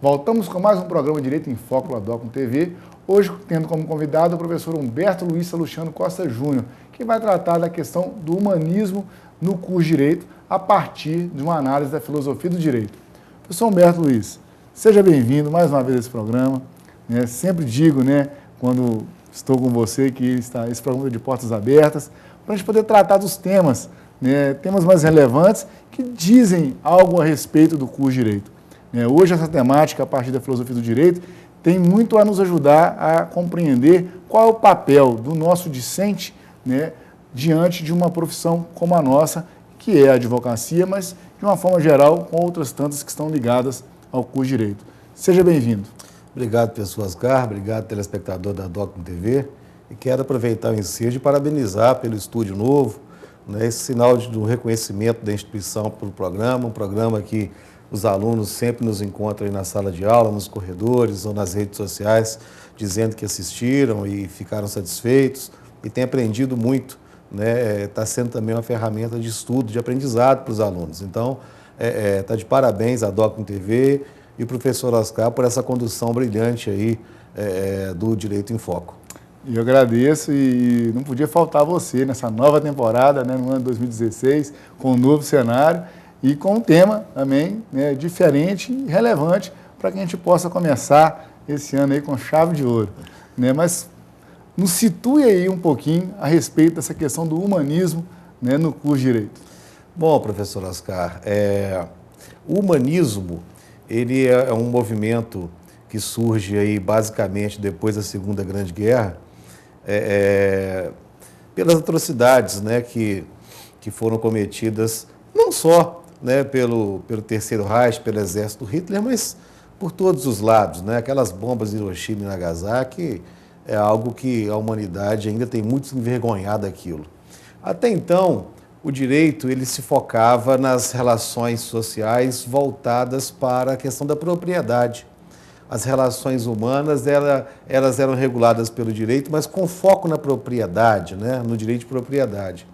Voltamos com mais um programa Direito em Foco da Docum TV, hoje tendo como convidado o professor Humberto Luiz Salustiano Costa Júnior, que vai tratar da questão do humanismo no curso de Direito a partir de uma análise da filosofia do direito. Professor Humberto Luiz, seja bem-vindo mais uma vez a esse programa. Sempre digo, quando estou com você, que esse programa é de portas abertas, para a gente poder tratar dos temas, temas mais relevantes que dizem algo a respeito do curso de Direito. Hoje essa temática, a partir da filosofia do direito, tem muito a nos ajudar a compreender qual é o papel do nosso discente diante de uma profissão como a nossa, que é a advocacia, mas de uma forma geral com outras tantas que estão ligadas ao curso de Direito. Seja bem-vindo. Obrigado, professor Oscar, obrigado, telespectador da Docum TV, e quero aproveitar o ensejo e parabenizar pelo estúdio novo, esse sinal do reconhecimento da instituição pelo programa, um programa que os alunos sempre nos encontram aí na sala de aula, nos corredores ou nas redes sociais, dizendo que assistiram e ficaram satisfeitos e têm aprendido muito. Está sendo também uma ferramenta de estudo, de aprendizado para os alunos. Então, está de parabéns a Docum TV e o professor Oscar por essa condução brilhante aí do Direito em Foco. Eu agradeço e não podia faltar você nessa nova temporada, no ano de 2016, com um novo cenário e com um tema também diferente e relevante para que a gente possa começar esse ano aí com chave de ouro. Mas nos situe aí um pouquinho a respeito dessa questão do humanismo no curso de Direito. Bom, professor Oscar, o humanismo ele é um movimento que surge aí basicamente depois da Segunda Grande Guerra, pelas atrocidades que foram cometidas não só pelo Terceiro Reich, pelo exército do Hitler, mas por todos os lados. Aquelas bombas de Hiroshima e Nagasaki é algo que a humanidade ainda tem muito se envergonhado daquilo. Até então, o direito ele se focava nas relações sociais voltadas para a questão da propriedade. As relações humanas elas eram reguladas pelo direito, mas com foco na propriedade, no direito de propriedade.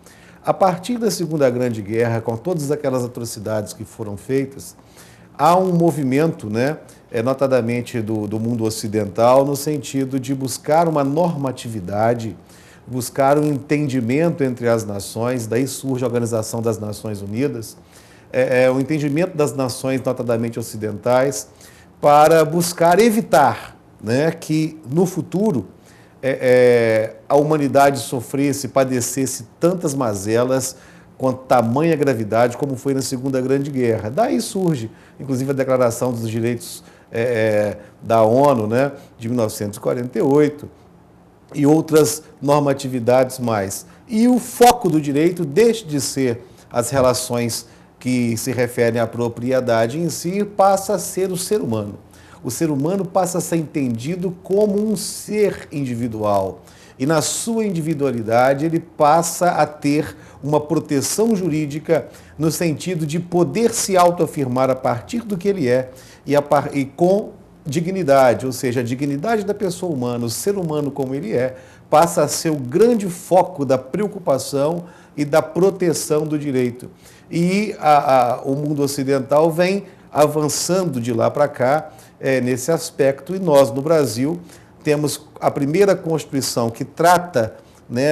A partir da Segunda Grande Guerra, com todas aquelas atrocidades que foram feitas, há um movimento, notadamente do mundo ocidental, no sentido de buscar uma normatividade, buscar um entendimento entre as nações, daí surge a Organização das Nações Unidas, o entendimento das nações, notadamente ocidentais, para buscar evitar que no futuro a humanidade sofresse, padecesse tantas mazelas com tamanha gravidade como foi na Segunda Grande Guerra. Daí surge, inclusive, a Declaração dos Direitos da ONU, de 1948, e outras normatividades mais. E o foco do direito deixa de ser as relações que se referem à propriedade em si, passa a ser o ser humano. O ser humano passa a ser entendido como um ser individual. E na sua individualidade ele passa a ter uma proteção jurídica no sentido de poder se autoafirmar a partir do que ele é e com dignidade, ou seja, a dignidade da pessoa humana, o ser humano como ele é, passa a ser o grande foco da preocupação e da proteção do direito. E o mundo ocidental vem avançando de lá para cá nesse aspecto, e nós, no Brasil, temos a primeira Constituição que trata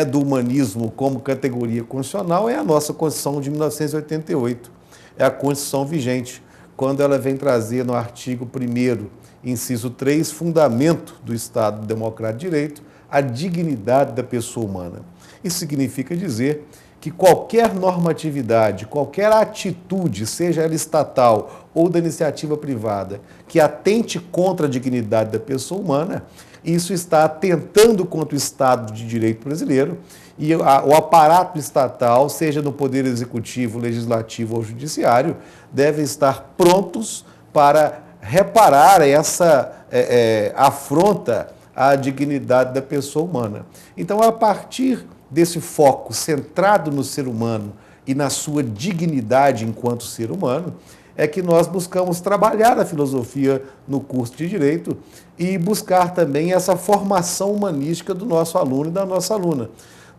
do humanismo como categoria constitucional, é a nossa Constituição de 1988, é a Constituição vigente, quando ela vem trazer no artigo 1º, inciso 3, fundamento do Estado Democrático de Direito, a dignidade da pessoa humana. Isso significa dizer que qualquer normatividade, qualquer atitude, seja ela estatal ou da iniciativa privada, que atente contra a dignidade da pessoa humana, isso está atentando contra o Estado de Direito brasileiro e o aparato estatal, seja no Poder Executivo, Legislativo ou Judiciário, deve estar prontos para reparar essa afronta à dignidade da pessoa humana. Então, a partir desse foco centrado no ser humano e na sua dignidade enquanto ser humano, é que nós buscamos trabalhar a filosofia no curso de Direito e buscar também essa formação humanística do nosso aluno e da nossa aluna.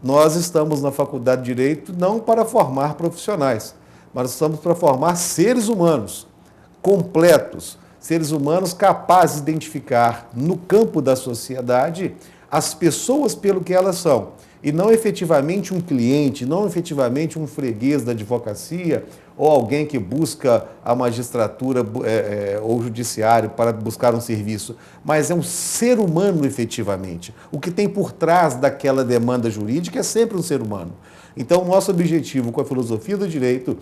Nós estamos na Faculdade de Direito não para formar profissionais, mas estamos para formar seres humanos completos, seres humanos capazes de identificar no campo da sociedade as pessoas pelo que elas são, e não efetivamente um cliente, não efetivamente um freguês da advocacia ou alguém que busca a magistratura ou o judiciário para buscar um serviço, mas é um ser humano efetivamente. O que tem por trás daquela demanda jurídica é sempre um ser humano. Então, o nosso objetivo com a filosofia do direito,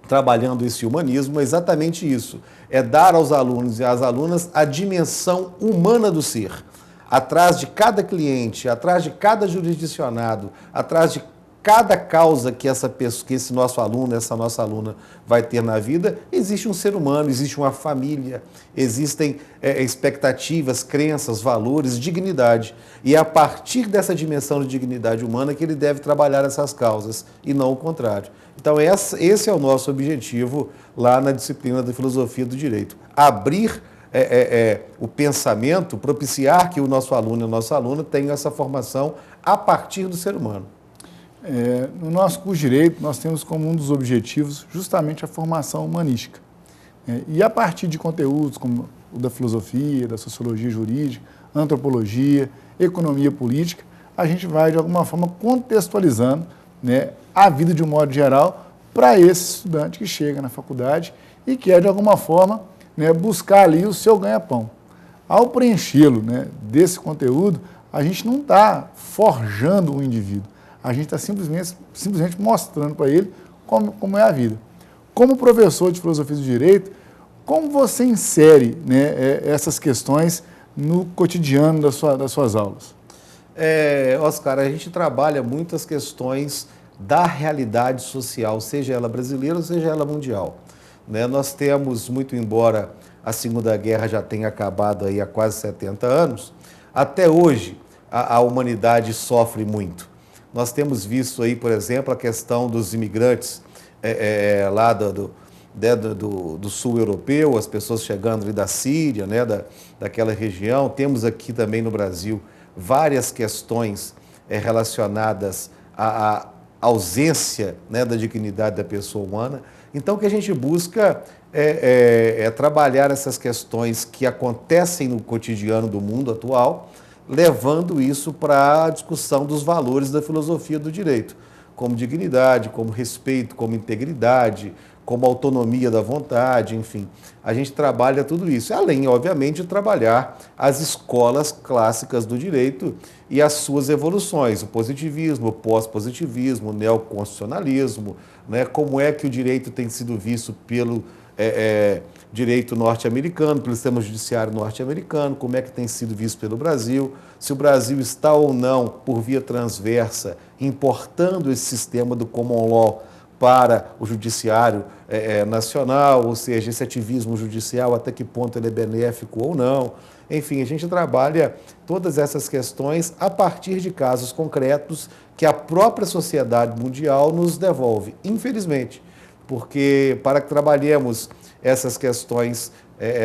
trabalhando esse humanismo, é exatamente isso, é dar aos alunos e às alunas a dimensão humana do ser. Atrás de cada cliente, atrás de cada jurisdicionado, atrás de cada causa que esse nosso aluno, essa nossa aluna vai ter na vida, existe um ser humano, existe uma família, existem expectativas, crenças, valores, dignidade. E é a partir dessa dimensão de dignidade humana que ele deve trabalhar essas causas, e não o contrário. Então, esse é o nosso objetivo lá na disciplina da filosofia do direito. Abrir o pensamento, propiciar que o nosso aluno e a nossa aluna tenham essa formação a partir do ser humano. No nosso curso de Direito, nós temos como um dos objetivos justamente a formação humanística. E a partir de conteúdos como o da filosofia, da sociologia jurídica, antropologia, economia política, a gente vai, de alguma forma, contextualizando, né, a vida de um modo geral para esse estudante que chega na faculdade e quer, de alguma forma, né, buscar ali o seu ganha-pão. Ao preenchê-lo, né, desse conteúdo, a gente não está forjando o indivíduo, a gente está simplesmente mostrando para ele como é a vida. Como professor de filosofia do direito, como você insere, né, essas questões no cotidiano das suas aulas? Oscar, a gente trabalha muitas questões da realidade social, seja ela brasileira ou seja ela mundial. Né? Nós temos, muito embora a Segunda Guerra já tenha acabado aí há quase 70 anos, até hoje a humanidade sofre muito. Nós temos visto aí, por exemplo, a questão dos imigrantes lá do sul europeu, as pessoas chegando ali da Síria, né, daquela região. Temos aqui também no Brasil várias questões relacionadas à ausência, né, da dignidade da pessoa humana. Então, o que a gente busca é trabalhar essas questões que acontecem no cotidiano do mundo atual, levando isso para a discussão dos valores da filosofia do direito, como dignidade, como respeito, como integridade, como autonomia da vontade, enfim. A gente trabalha tudo isso, além, obviamente, de trabalhar as escolas clássicas do direito e as suas evoluções, o positivismo, o pós-positivismo, o neoconstitucionalismo, né? Como é que o direito tem sido visto pelo direito norte-americano, pelo sistema judiciário norte-americano, como é que tem sido visto pelo Brasil, se o Brasil está ou não, por via transversa, importando esse sistema do common law para o judiciário nacional, ou seja, esse ativismo judicial, até que ponto ele é benéfico ou não. Enfim, a gente trabalha todas essas questões a partir de casos concretos que a própria sociedade mundial nos devolve, infelizmente, porque para que trabalhemos essas questões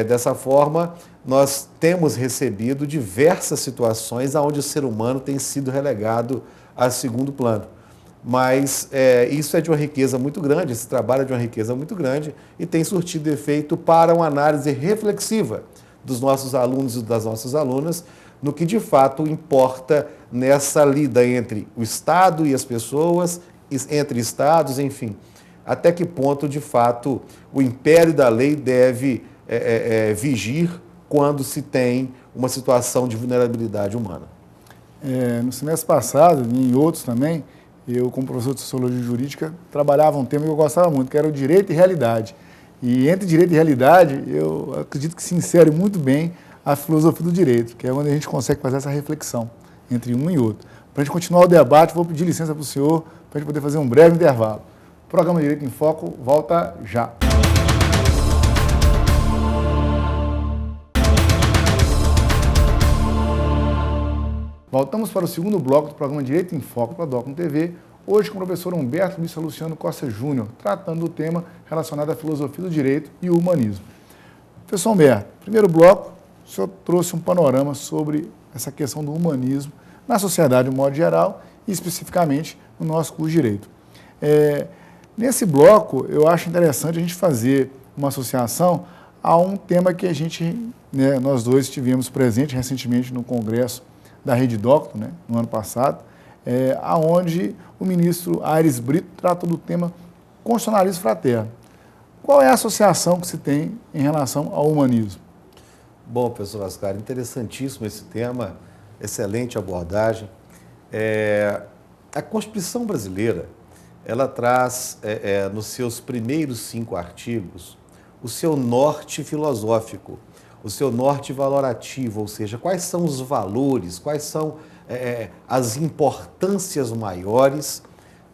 dessa forma, nós temos recebido diversas situações onde o ser humano tem sido relegado a segundo plano. Mas isso é de uma riqueza muito grande, esse trabalho é de uma riqueza muito grande e tem surtido efeito para uma análise reflexiva dos nossos alunos e das nossas alunas, no que de fato importa nessa lida entre o Estado e as pessoas, entre Estados, enfim. Até que ponto, de fato, o império da lei deve vigir quando se tem uma situação de vulnerabilidade humana. No semestre passado, e em outros também, eu, como professor de Sociologia Jurídica, trabalhava um tema que eu gostava muito, que era o direito e realidade. E entre direito e realidade, eu acredito que se insere muito bem a filosofia do direito, que é onde a gente consegue fazer essa reflexão entre um e outro. Para a gente continuar o debate, vou pedir licença para o senhor, para a gente poder fazer um breve intervalo. O programa Direito em Foco volta já. Voltamos para o segundo bloco do programa Direito em Foco para a Docum TV, hoje com o professor Humberto Luiz Luciano Costa Júnior, tratando do tema relacionado à filosofia do direito e o humanismo. Professor Humberto, primeiro bloco, o senhor trouxe um panorama sobre essa questão do humanismo na sociedade de um modo geral e especificamente no nosso curso de Direito. Nesse bloco, eu acho interessante a gente fazer uma associação a um tema que a gente, né, nós dois estivemos presentes recentemente no Congresso da Rede Docto, né, no ano passado, aonde o ministro Aires Brito tratou do tema constitucionalismo fraterno. Qual é a associação que se tem em relação ao humanismo? Bom, professor Ascar, interessantíssimo esse tema, excelente abordagem. A Constituição brasileira, ela traz, nos seus primeiros 5 artigos, o seu norte filosófico, o seu norte valorativo, ou seja, quais são os valores, quais são as importâncias maiores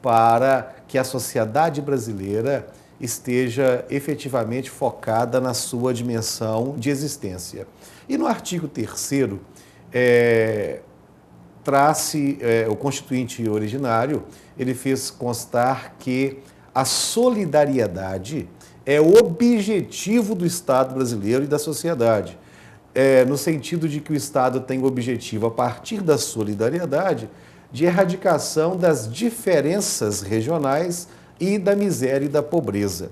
para que a sociedade brasileira esteja efetivamente focada na sua dimensão de existência. E no artigo 3º, traz-se, o constituinte originário, ele fez constar que a solidariedade é o objetivo do Estado brasileiro e da sociedade, no sentido de que o Estado tem o objetivo, a partir da solidariedade, de erradicação das diferenças regionais e da miséria e da pobreza.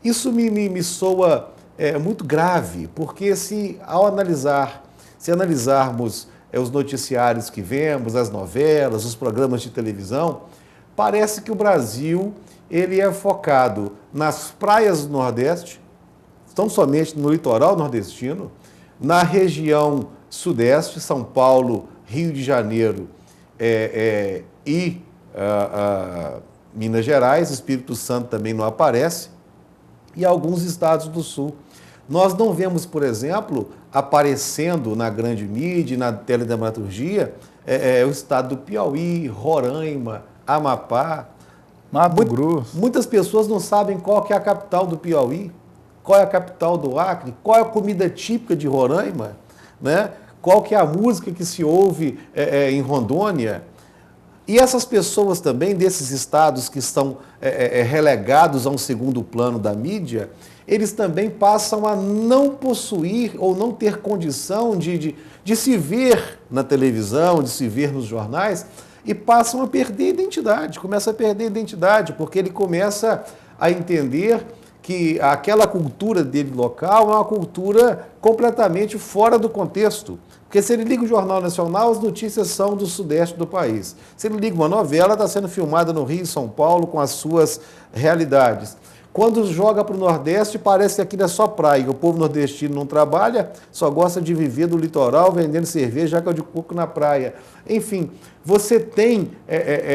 Isso me soa muito grave, porque se analisarmos os noticiários que vemos, as novelas, os programas de televisão, parece que o Brasil ele é focado nas praias do Nordeste, tão somente no litoral nordestino, na região Sudeste, São Paulo, Rio de Janeiro e Minas Gerais, Espírito Santo também não aparece, e alguns estados do Sul. Nós não vemos, por exemplo, aparecendo na grande mídia, na teledramaturgia, o estado do Piauí, Roraima, Amapá. Mato Grosso. Muitas pessoas não sabem qual que é a capital do Piauí, qual é a capital do Acre, qual é a comida típica de Roraima, né? Qual que é a música que se ouve em Rondônia. E essas pessoas também, desses estados que estão relegados a um segundo plano da mídia, eles também passam a não possuir ou não ter condição de se ver na televisão, de se ver nos jornais, e passam a perder identidade, começa a perder identidade, porque ele começa a entender que aquela cultura dele local é uma cultura completamente fora do contexto. Porque se ele liga o Jornal Nacional, as notícias são do sudeste do país. Se ele liga uma novela, está sendo filmada no Rio e São Paulo com as suas realidades. Quando joga para o Nordeste, parece que aquilo é só praia. O povo nordestino não trabalha, só gosta de viver do litoral, vendendo cerveja, água de coco na praia. Enfim, você tem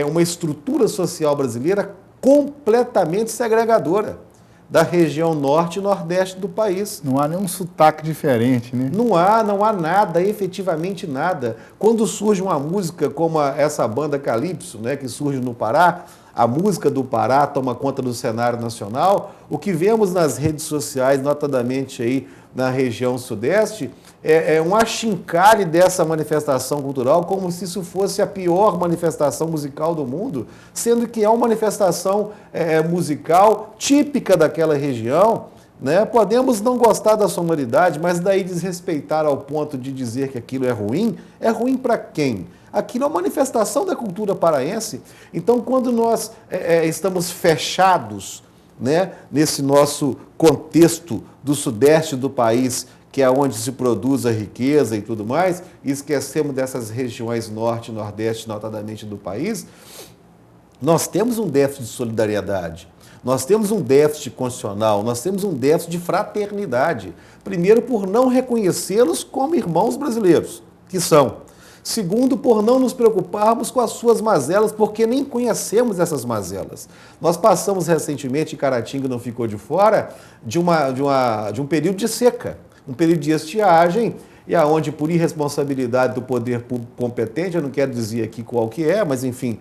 uma estrutura social brasileira completamente segregadora da região norte e nordeste do país. Não há nenhum sotaque diferente, né? Não há nada, efetivamente nada. Quando surge uma música como essa banda Calypso, né, que surge no Pará, a música do Pará toma conta do cenário nacional, o que vemos nas redes sociais, notadamente aí na região sudeste, é um achincalhe dessa manifestação cultural, como se isso fosse a pior manifestação musical do mundo, sendo que é uma manifestação musical típica daquela região, né? Podemos não gostar da sonoridade, mas daí desrespeitar ao ponto de dizer que aquilo é ruim para quem? Aquilo é uma manifestação da cultura paraense. Então, quando nós estamos fechados, né, nesse nosso contexto do sudeste do país, que é onde se produz a riqueza e tudo mais, e esquecemos dessas regiões norte e nordeste, notadamente do país, nós temos um déficit de solidariedade, nós temos um déficit constitucional, nós temos um déficit de fraternidade. Primeiro, por não reconhecê-los como irmãos brasileiros, que são. Segundo, por não nos preocuparmos com as suas mazelas, porque nem conhecemos essas mazelas. Nós passamos recentemente, em Caratinga não ficou de fora, de um período de seca, um período de estiagem, e aonde por irresponsabilidade do poder público competente, eu não quero dizer aqui qual que é, mas enfim,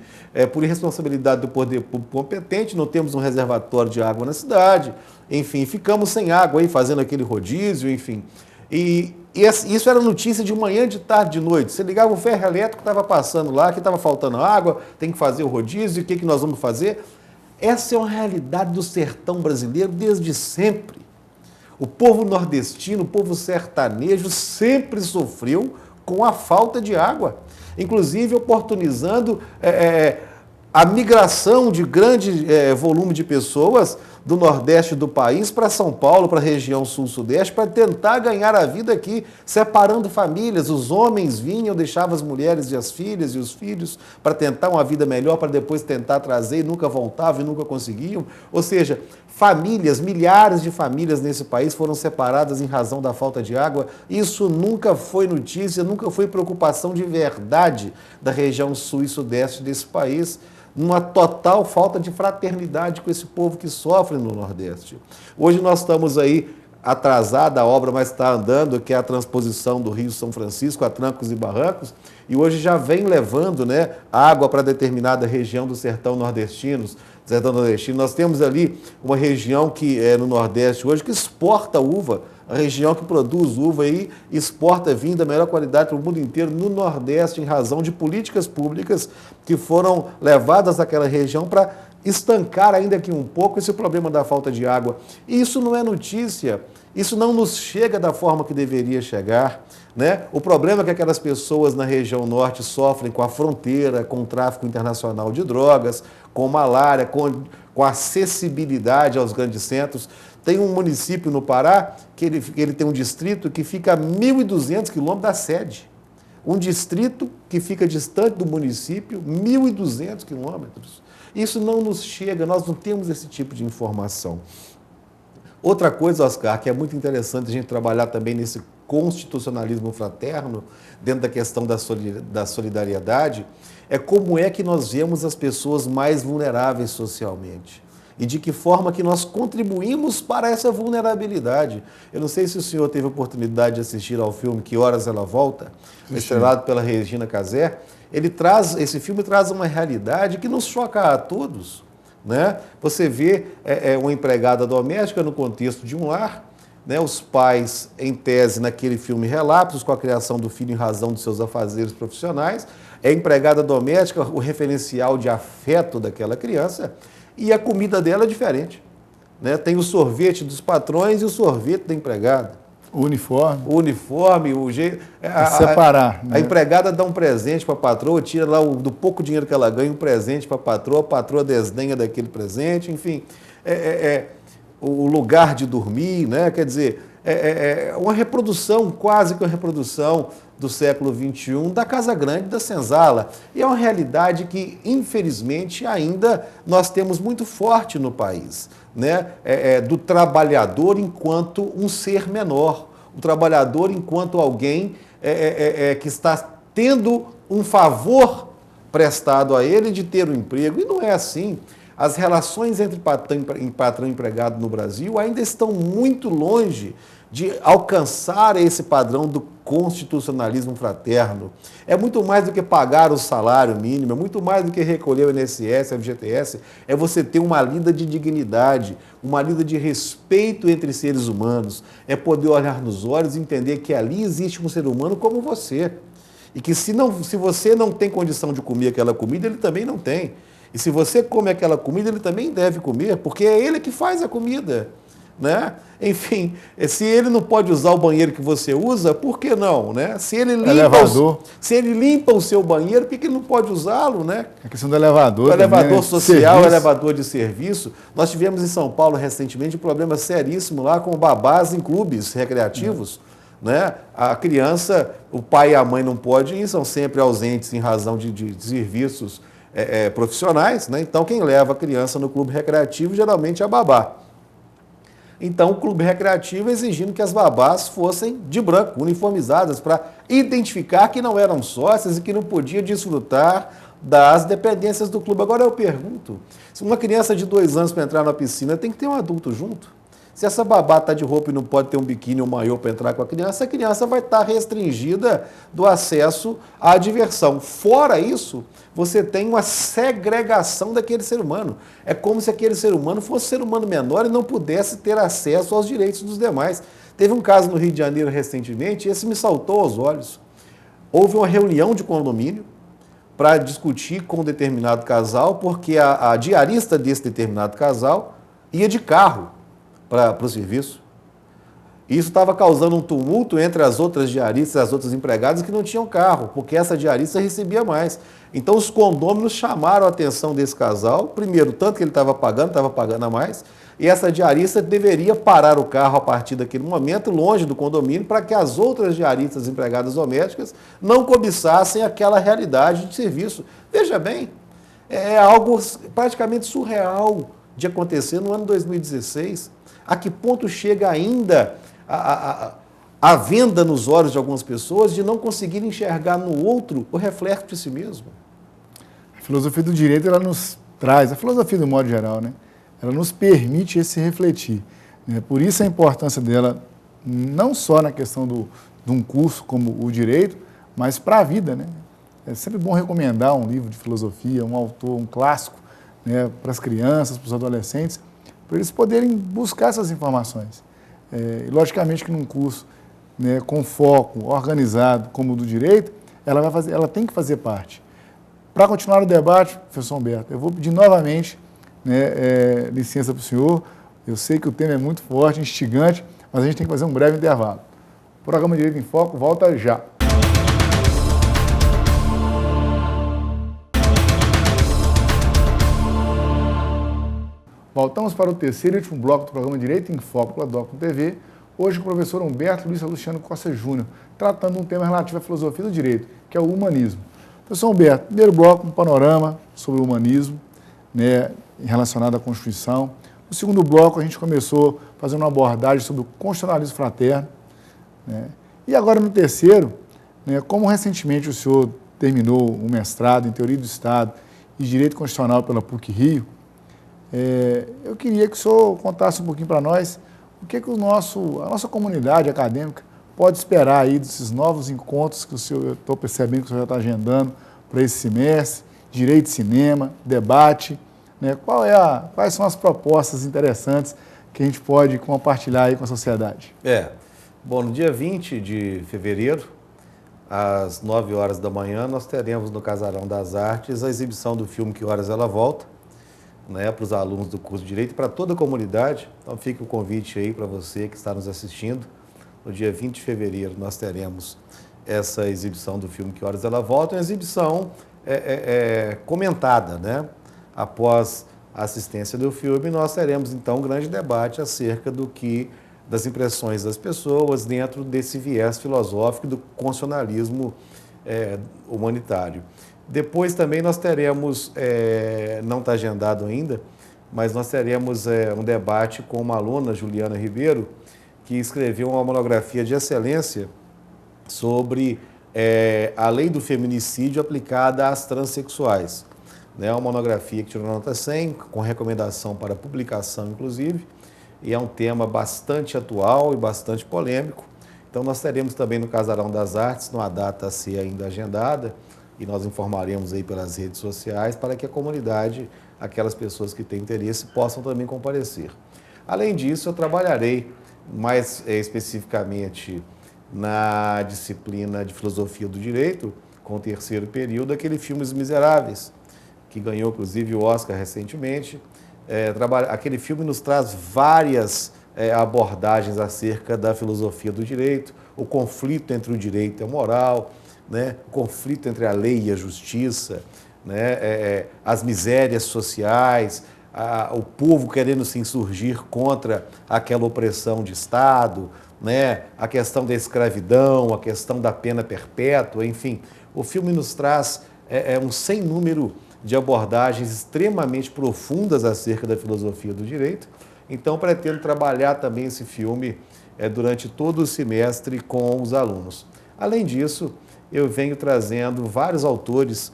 por irresponsabilidade do poder público competente, não temos um reservatório de água na cidade, enfim, ficamos sem água aí, fazendo aquele rodízio, enfim. E isso era notícia de manhã, de tarde, de noite. Você ligava o ferro elétrico, estava passando lá, que estava faltando água, tem que fazer o rodízio, o que nós vamos fazer? Essa é uma realidade do sertão brasileiro desde sempre. O povo nordestino, o povo sertanejo sempre sofreu com a falta de água, inclusive oportunizando a migração de grande volume de pessoas do Nordeste do país para São Paulo, para a região Sul-Sudeste, para tentar ganhar a vida aqui, separando famílias. Os homens vinham, deixavam as mulheres e as filhas e os filhos para tentar uma vida melhor, para depois tentar trazer e nunca voltavam e nunca conseguiam. Ou seja, famílias, milhares de famílias nesse país foram separadas em razão da falta de água. Isso nunca foi notícia, nunca foi preocupação de verdade da região sul e sudeste desse país. Uma total falta de fraternidade com esse povo que sofre no Nordeste. Hoje nós estamos aí atrasada a obra, mas está andando, que é a transposição do Rio São Francisco a trancos e barrancos, e hoje já vem levando, né, água para determinada região do sertão nordestino. Nós temos ali uma região que é no Nordeste hoje que exporta uva, a região que produz uva e exporta vinho da melhor qualidade para o mundo inteiro no Nordeste, em razão de políticas públicas que foram levadas àquela região para estancar ainda aqui um pouco esse problema da falta de água. E isso não é notícia, isso não nos chega da forma que deveria chegar, né? O problema é que aquelas pessoas na região norte sofrem com a fronteira, com o tráfico internacional de drogas, com malária, com acessibilidade aos grandes centros. Tem um município no Pará que ele tem um distrito que fica a 1.200 quilômetros da sede. Um distrito que fica distante do município, 1.200 quilômetros. Isso não nos chega, nós não temos esse tipo de informação. Outra coisa, Oscar, que é muito interessante a gente trabalhar também nesse constitucionalismo fraterno, dentro da questão da solidariedade, é como é que nós vemos as pessoas mais vulneráveis socialmente. E de que forma que nós contribuímos para essa vulnerabilidade. Eu não sei se o senhor teve a oportunidade de assistir ao filme Que Horas Ela Volta, estrelado pela Regina Casé. Esse filme traz uma realidade que nos choca a todos, né? Você vê uma empregada doméstica no contexto de um lar, né? Os pais, em tese, naquele filme, relapsos com a criação do filho em razão dos seus afazeres profissionais. É a empregada doméstica o referencial de afeto daquela criança. E a comida dela é diferente, né? Tem o sorvete dos patrões e o sorvete da empregada. O uniforme. O uniforme, o jeito... Separar. A empregada dá um presente para a patroa, tira lá do pouco dinheiro que ela ganha, um presente para a patroa desdenha daquele presente, enfim. O lugar de dormir, né? Quer dizer, uma reprodução, quase que uma reprodução do século XXI, da Casa Grande, da Senzala. E é uma realidade que, infelizmente, ainda nós temos muito forte no país, né? Do trabalhador enquanto um ser menor, o trabalhador enquanto alguém que está tendo um favor prestado a ele de ter um emprego. E não é assim. As relações entre patrão e empregado no Brasil ainda estão muito longe de alcançar esse padrão do constitucionalismo fraterno. É muito mais do que pagar o salário mínimo, é muito mais do que recolher o INSS, o FGTS, é você ter uma lida de dignidade, uma lida de respeito entre seres humanos, é poder olhar nos olhos e entender que ali existe um ser humano como você. E que se você não tem condição de comer aquela comida, ele também não tem. E se você come aquela comida, ele também deve comer, porque é ele que faz a comida, né? Enfim, se ele não pode usar o banheiro que você usa, por que não, né? Se ele limpa o seu banheiro, por que ele não pode usá-lo, né? A questão do elevador. O elevador né? social, Serviço. elevador de serviço. Nós tivemos em São Paulo recentemente um problema seríssimo lá com babás em clubes recreativos. Né? A criança, o pai e a mãe não podem ir, são sempre ausentes em razão de serviços profissionais, né? Então quem leva a criança no clube recreativo geralmente é a babá. Então o clube recreativo exigindo que as babás fossem de branco, uniformizadas, para identificar que não eram sócias e que não podia desfrutar das dependências do clube. Agora eu pergunto, se uma criança de 2 anos para entrar na piscina tem que ter um adulto junto? Se essa babá está de roupa e não pode ter um biquíni ou um maiô para entrar com a criança vai estar restringida do acesso à diversão. Fora isso, você tem uma segregação daquele ser humano. É como se aquele ser humano fosse um ser humano menor e não pudesse ter acesso aos direitos dos demais. Teve um caso no Rio de Janeiro recentemente, e esse me saltou aos olhos. Houve uma reunião de condomínio para discutir com um determinado casal, porque a diarista desse determinado casal ia de carro para o serviço. E isso estava causando um tumulto entre as outras diaristas e as outras empregadas que não tinham carro, porque essa diarista recebia mais. Então os condôminos chamaram a atenção desse casal, primeiro, tanto que ele estava pagando a mais, e essa diarista deveria parar o carro a partir daquele momento, longe do condomínio, para que as outras diaristas empregadas domésticas não cobiçassem aquela realidade de serviço. Veja bem, é algo praticamente surreal de acontecer no ano 2016. A que ponto chega ainda a venda nos olhos de algumas pessoas de não conseguir enxergar no outro o reflexo de si mesmo? A filosofia do direito, ela nos traz, a filosofia do modo geral, né? Ela nos permite esse refletir. Né? Por isso a importância dela, não só na questão de um curso como o direito, mas para a vida, né? É sempre bom recomendar um livro de filosofia, um autor, um clássico, né? Para as crianças, para os adolescentes, para eles poderem buscar essas informações. E logicamente que num curso, né, com foco organizado como o do direito, ela tem que fazer parte. Para continuar o debate, professor Humberto, eu vou pedir novamente, né, licença para o senhor. Eu sei que o tema é muito forte, instigante, mas a gente tem que fazer um breve intervalo. O programa Direito em Foco volta já. Voltamos para o terceiro e último bloco do programa Direito em Foco pela Docum TV, hoje com o professor Humberto Luiz Luciano Costa Júnior, tratando um tema relativo à filosofia do direito, que é o humanismo. Professor Humberto, primeiro bloco, um panorama sobre o humanismo, né, relacionado à Constituição. No segundo bloco, a gente começou fazendo uma abordagem sobre o constitucionalismo fraterno. Né? E agora, no terceiro, né, como recentemente o senhor terminou um mestrado em Teoria do Estado e Direito Constitucional pela PUC-Rio, eu queria que o senhor contasse um pouquinho para nós o que a nossa comunidade acadêmica pode esperar aí desses novos encontros que eu estou percebendo que o senhor já está agendando para esse semestre, direito de cinema, debate, né? Quais são as propostas interessantes que a gente pode compartilhar aí com a sociedade? Bom, no dia 20 de fevereiro, às 9 horas da manhã, nós teremos no Casarão das Artes a exibição do filme Que Horas Ela Volta, né, para os alunos do curso de Direito e para toda a comunidade. Então fica o convite aí para você que está nos assistindo. No dia 20 de fevereiro nós teremos essa exibição do filme Que Horas Ela Volta, uma exibição comentada, né? Após a assistência do filme, nós teremos então um grande debate acerca das impressões das pessoas dentro desse viés filosófico do constitucionalismo humanitário. Depois também nós teremos, não está agendado ainda, mas nós teremos um debate com uma aluna, Juliana Ribeiro, que escreveu uma monografia de excelência sobre a lei do feminicídio aplicada às transexuais. É uma monografia que tirou nota 100, com recomendação para publicação, inclusive, e é um tema bastante atual e bastante polêmico. Então nós teremos também no Casarão das Artes, numa data a ser ainda agendada, e nós informaremos aí pelas redes sociais para que a comunidade, aquelas pessoas que têm interesse, possam também comparecer. Além disso, eu trabalharei mais especificamente na disciplina de Filosofia do Direito, com o terceiro período, aquele filme Os Miseráveis, que ganhou inclusive o Oscar recentemente. Aquele filme nos traz várias abordagens acerca da filosofia do direito, o conflito entre o direito e a moral, né? O conflito entre a lei e a justiça, né? As misérias sociais, o povo querendo se insurgir contra aquela opressão de Estado, né? A questão da escravidão, a questão da pena perpétua, enfim. O filme nos traz um sem número de abordagens extremamente profundas acerca da filosofia do direito. Então, pretendo trabalhar também esse filme durante todo o semestre com os alunos. Além disso, eu venho trazendo vários autores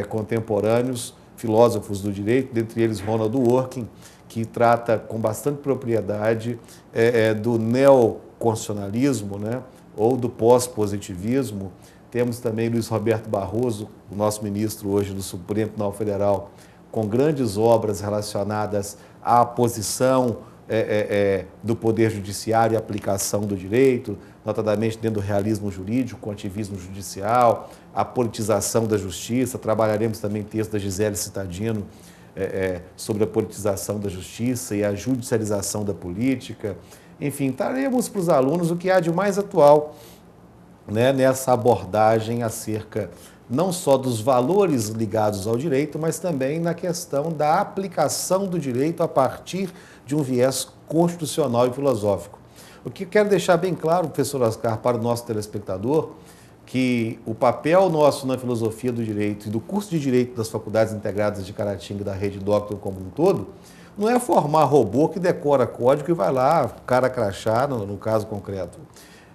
contemporâneos, filósofos do direito, dentre eles Ronald Dworkin, que trata com bastante propriedade do neoconstitucionalismo, né, ou do pós-positivismo. Temos também Luiz Roberto Barroso, o nosso ministro hoje do Supremo Tribunal Federal, com grandes obras relacionadas à posição do Poder Judiciário e aplicação do direito, notadamente dentro do realismo jurídico, com ativismo judicial, a politização da justiça. Trabalharemos também texto da Gisele Cittadino sobre a politização da justiça e a judicialização da política. enfim, traremos para os alunos o que há de mais atual, né, nessa abordagem acerca não só dos valores ligados ao direito, mas também na questão da aplicação do direito a partir de um viés constitucional e filosófico. O que eu quero deixar bem claro, professor Oscar, para o nosso telespectador, que o papel nosso na filosofia do direito e do curso de direito das faculdades integradas de Caratinga e da rede Doctor como um todo, não é formar robô que decora código e vai lá, cara crachá, no caso concreto.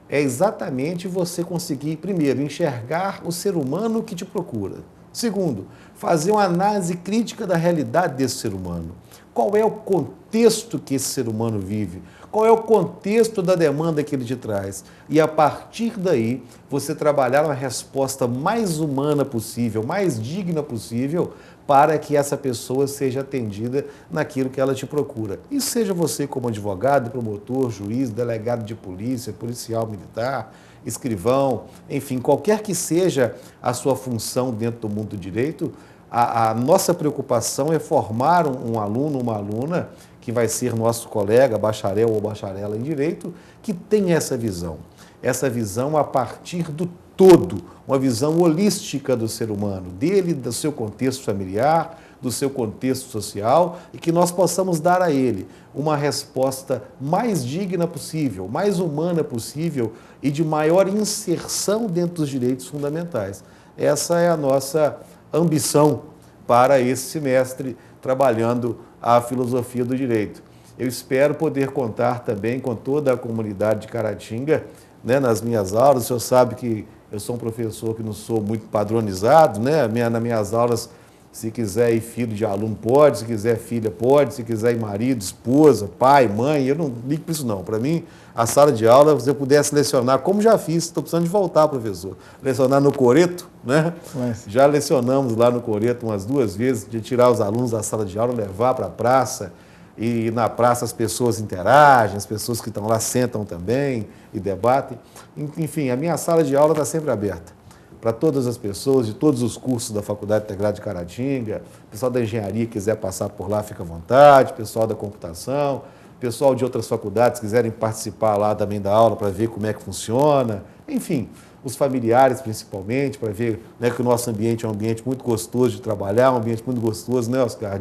É exatamente você conseguir, primeiro, enxergar o ser humano que te procura. Segundo, fazer uma análise crítica da realidade desse ser humano. Qual é o contexto que esse ser humano vive? Qual é o contexto da demanda que ele te traz? E a partir daí, você trabalhar uma resposta mais humana possível, mais digna possível, para que essa pessoa seja atendida naquilo que ela te procura. E seja você como advogado, promotor, juiz, delegado de polícia, policial militar, escrivão, enfim, qualquer que seja a sua função dentro do mundo do direito, a nossa preocupação é formar um aluno, uma aluna, que vai ser nosso colega, bacharel ou bacharela em direito, que tem essa visão a partir do todo, uma visão holística do ser humano, dele, do seu contexto familiar, do seu contexto social, e que nós possamos dar a ele uma resposta mais digna possível, mais humana possível e de maior inserção dentro dos direitos fundamentais. Essa é a nossa ambição para esse semestre, trabalhando a filosofia do direito. Eu espero poder contar também com toda a comunidade de Caratinga, né, nas minhas aulas. O senhor sabe que eu sou um professor que não sou muito padronizado, né? Nas minhas aulas, se quiser ir filho de aluno pode, se quiser filha pode, se quiser ir marido, esposa, pai, mãe, eu não ligo para isso não. Para mim, a sala de aula, se eu pudesse lecionar, como já fiz, estou precisando de voltar, professor, lecionar no Coreto, né? Já lecionamos lá no Coreto umas 2 vezes, de tirar os alunos da sala de aula, levar para a praça, e na praça as pessoas interagem, as pessoas que estão lá sentam também e debatem. Enfim, a minha sala de aula está sempre aberta para todas as pessoas de todos os cursos da Faculdade Integrada de Caratinga. O pessoal da engenharia quiser passar por lá, fica à vontade, pessoal da computação, pessoal de outras faculdades quiserem participar lá também da aula para ver como é que funciona. Enfim, os familiares principalmente, para ver, né, que o nosso ambiente é um ambiente muito gostoso de trabalhar, um ambiente muito gostoso, né, Oscar,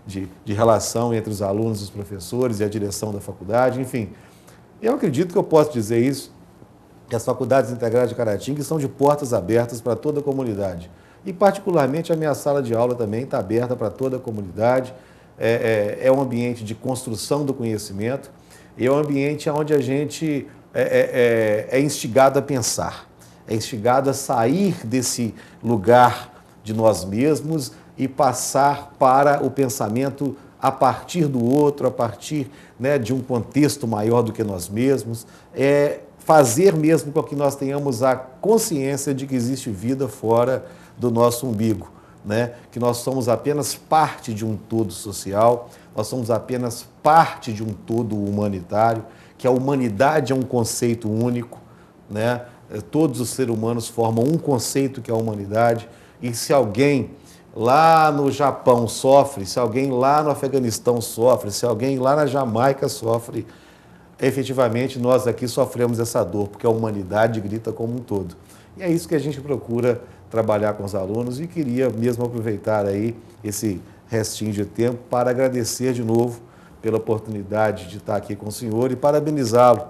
de relação entre os alunos, os professores e a direção da faculdade, enfim. Eu acredito que eu posso dizer isso, que as faculdades integradas de Caratinga são de portas abertas para toda a comunidade. E, particularmente, a minha sala de aula também está aberta para toda a comunidade. É um ambiente de construção do conhecimento, e é um ambiente onde a gente é instigado a pensar, é instigado a sair desse lugar de nós mesmos e passar para o pensamento a partir do outro, a partir, né, de um contexto maior do que nós mesmos, fazer mesmo com que nós tenhamos a consciência de que existe vida fora do nosso umbigo, né? Que nós somos apenas parte de um todo social, nós somos apenas parte de um todo humanitário, que a humanidade é um conceito único, né? Todos os seres humanos formam um conceito que é a humanidade, e se alguém lá no Japão sofre, se alguém lá no Afeganistão sofre, se alguém lá na Jamaica sofre, efetivamente nós aqui sofremos essa dor, porque a humanidade grita como um todo. E é isso que a gente procura trabalhar com os alunos, e queria mesmo aproveitar aí esse restinho de tempo para agradecer de novo pela oportunidade de estar aqui com o senhor e parabenizá-lo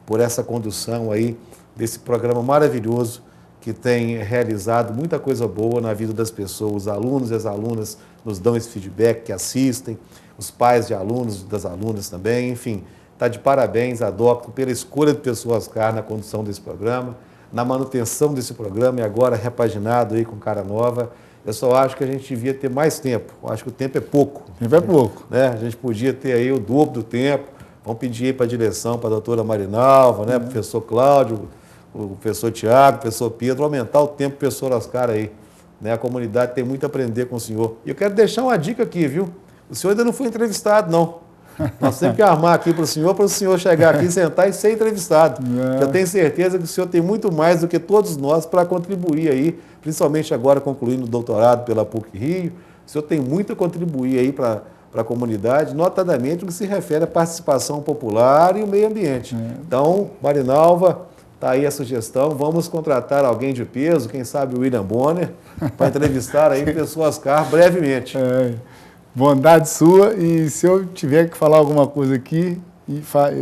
por essa condução aí desse programa maravilhoso que tem realizado muita coisa boa na vida das pessoas. Os alunos e as alunas nos dão esse feedback, que assistem, os pais de alunos e das alunas também, enfim, está de parabéns a Doctor pela escolha do professor Oscar na condução desse programa, na manutenção desse programa, e agora repaginado aí com cara nova. Eu só acho que a gente devia ter mais tempo, eu acho que o tempo é pouco. O tempo é pouco. Né? A gente podia ter aí o dobro do tempo. Vamos pedir aí para a direção, para a doutora Marinalva, né, professor Cláudio, o professor Tiago, o professor Pedro, aumentar o tempo do professor Oscar aí. Né? A comunidade tem muito a aprender com o senhor. E eu quero deixar uma dica aqui, viu? O senhor ainda não foi entrevistado, não. Nós temos que armar aqui para o senhor chegar aqui, sentar e ser entrevistado. Eu tenho certeza que o senhor tem muito mais do que todos nós para contribuir aí, principalmente agora concluindo o doutorado pela PUC Rio. O senhor tem muito a contribuir aí para para a comunidade, notadamente no que se refere à participação popular e o meio ambiente. Então, Marinalva, está aí a sugestão, vamos contratar alguém de peso, quem sabe o William Bonner, para entrevistar aí pessoas CAR brevemente. Bondade sua, e se eu tiver que falar alguma coisa aqui,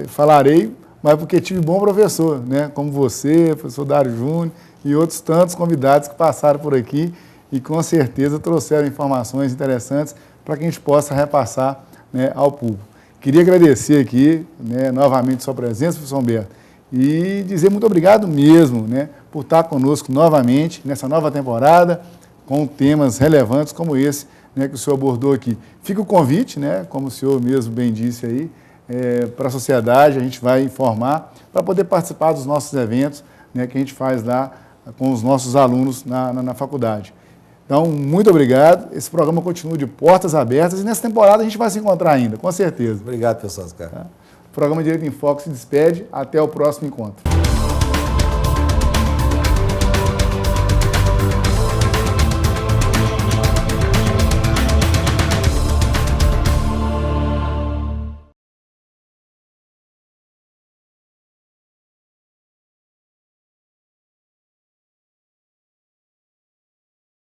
falarei, mas porque tive bom professor, né? Como você, professor Dário Júnior e outros tantos convidados que passaram por aqui e com certeza trouxeram informações interessantes para que a gente possa repassar, né, ao público. Queria agradecer aqui, né, novamente sua presença, professor Humberto, e dizer muito obrigado mesmo, né, por estar conosco novamente nessa nova temporada, com temas relevantes como esse, né, que o senhor abordou aqui. Fica o convite, né, como o senhor mesmo bem disse aí, para a sociedade, a gente vai informar para poder participar dos nossos eventos, né, que a gente faz lá com os nossos alunos na faculdade. Então, muito obrigado. Esse programa continua de portas abertas e nessa temporada a gente vai se encontrar ainda, com certeza. Obrigado, professor Oscar. O programa Direito em Foco se despede. Até o próximo encontro.